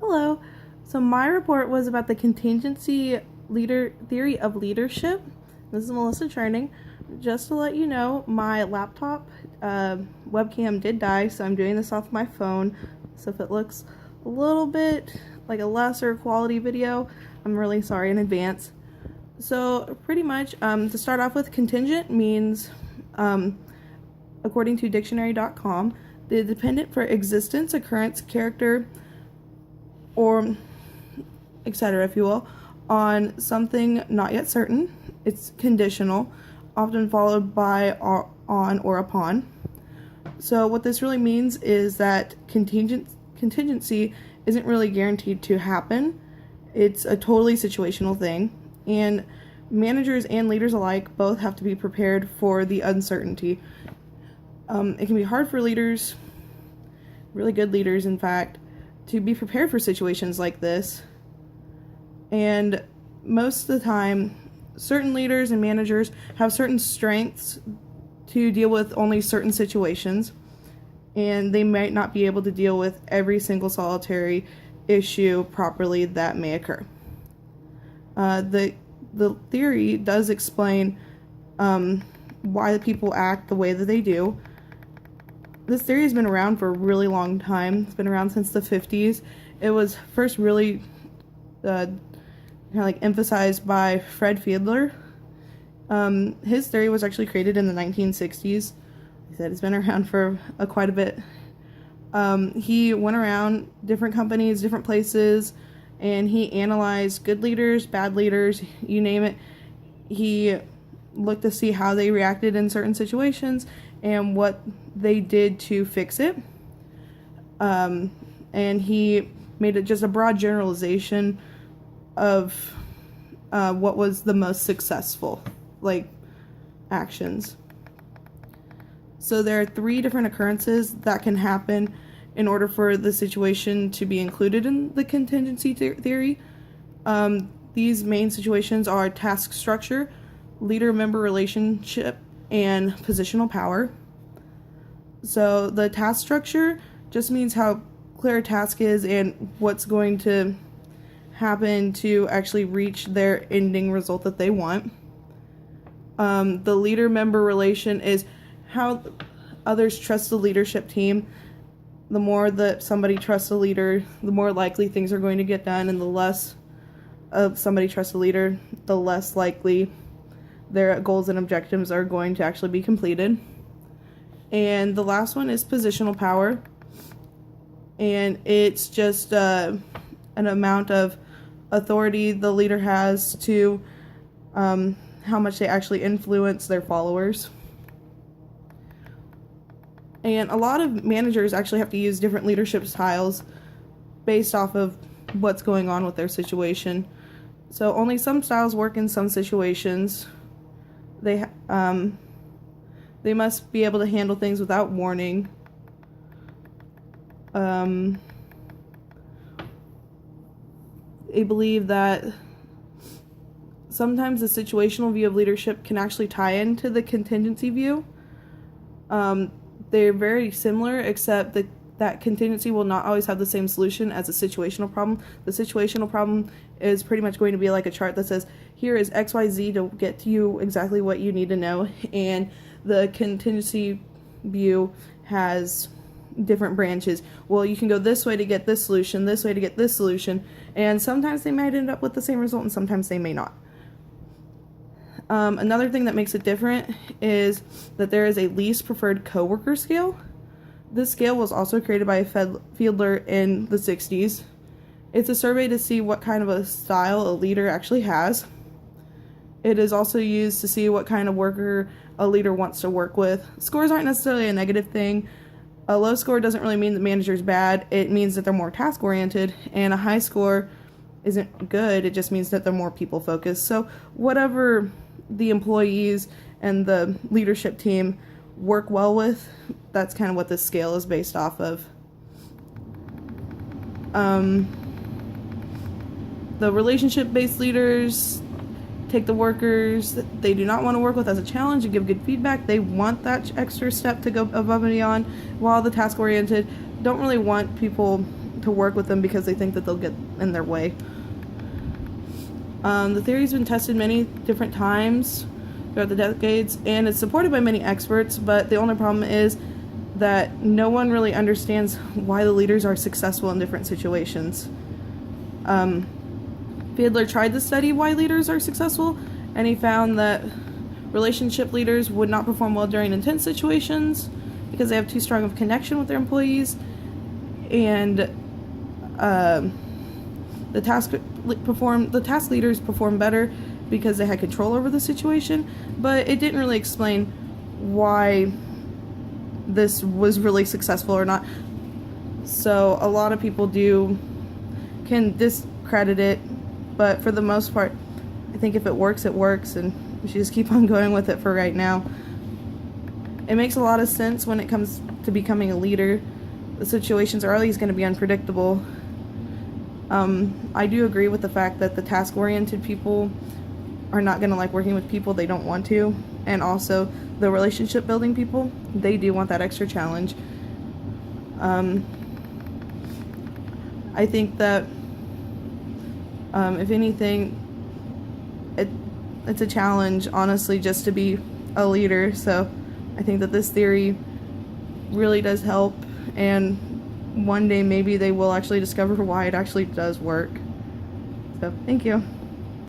Hello. So my report was about the contingency leader theory of leadership. This is Melissa Training. Just to let you know, my laptop webcam did die, so I'm doing this off my phone. So if it looks a little bit like a lesser quality video, I'm really sorry in advance. So pretty much, to start off with, contingent means, according to dictionary.com, the dependent for existence, occurrence, character, or etc., if you will, on something not yet certain. It's conditional, often followed by on or upon. So what this really means is that contingency isn't really guaranteed to happen. It's a totally situational thing, and managers and leaders alike both have to be prepared for the uncertainty. It can be hard for leaders, really good leaders in fact, to be prepared for situations like this. And most of the time, certain leaders and managers have certain strengths to deal with only certain situations, and they might not be able to deal with every single solitary issue properly that may occur. The theory does explain why the people act the way that they do. This theory has been around for a really long time. It's been around since the 50s. It was first really emphasized by Fred Fiedler. His theory was actually created in the 1960s. Like I said, it's been around for quite a bit. He went around different companies, different places, and he analyzed good leaders, bad leaders, you name it. He looked to see how they reacted in certain situations and what they did to fix it. And he made it just a broad generalization of what was the most successful, actions. So there are 3 different occurrences that can happen in order for the situation to be included in the contingency theory. These main situations are task structure, leader-member relationship, and positional power. So the task structure just means how clear a task is and what's going to happen to actually reach their ending result that they want. The leader-member relation is how others trust the leadership team. The more that somebody trusts a leader, the more likely things are going to get done, and the less of somebody trusts a leader, the less likely their goals and objectives are going to actually be completed. And the last one is positional power, and it's just an amount of authority the leader has to how much they actually influence their followers. And a lot of managers actually have to use different leadership styles based off of what's going on with their situation. So only some styles work in some situations. They must be able to handle things without warning. They believe that sometimes the situational view of leadership can actually tie into the contingency view. They're very similar, except that contingency will not always have the same solution as a situational problem. The situational problem is pretty much going to be like a chart that says, here is XYZ to get to you exactly what you need to know, and the contingency view has different branches. Well, you can go this way to get this solution, this way to get this solution, and sometimes they might end up with the same result and sometimes they may not. Another thing that makes it different is that there is a least preferred coworker scale. This scale was also created by Fiedler in the 60s. It's a survey to see what kind of a style a leader actually has. It is also used to see what kind of worker a leader wants to work with. Scores aren't necessarily a negative thing. A low score doesn't really mean the manager's bad. It means that they're more task-oriented, and a high score isn't good. It just means that they're more people-focused. So whatever the employees and the leadership team work well with, that's kind of what this scale is based off of. The relationship-based leaders take the workers that they do not want to work with as a challenge and give good feedback. They want that extra step to go above and beyond, while the task-oriented don't really want people to work with them because they think that they'll get in their way. The theory's been tested many different times throughout the decades, and it's supported by many experts, but the only problem is that no one really understands why the leaders are successful in different situations. Fiedler tried to study why leaders are successful, and he found that relationship leaders would not perform well during intense situations because they have too strong of a connection with their employees, and the task leaders perform better because they had control over the situation, but it didn't really explain why this was really successful or not. So a lot of people can discredit it, but for the most part, I think if it works, it works, and we should just keep on going with it for right now. It makes a lot of sense when it comes to becoming a leader. The situations are always going to be unpredictable. I do agree with the fact that the task-oriented people are not going to like working with people they don't want to, and also the relationship-building people, they do want that extra challenge. I think that if anything, it's a challenge, honestly, just to be a leader. So I think that this theory really does help, and one day maybe they will actually discover why it actually does work. So thank you.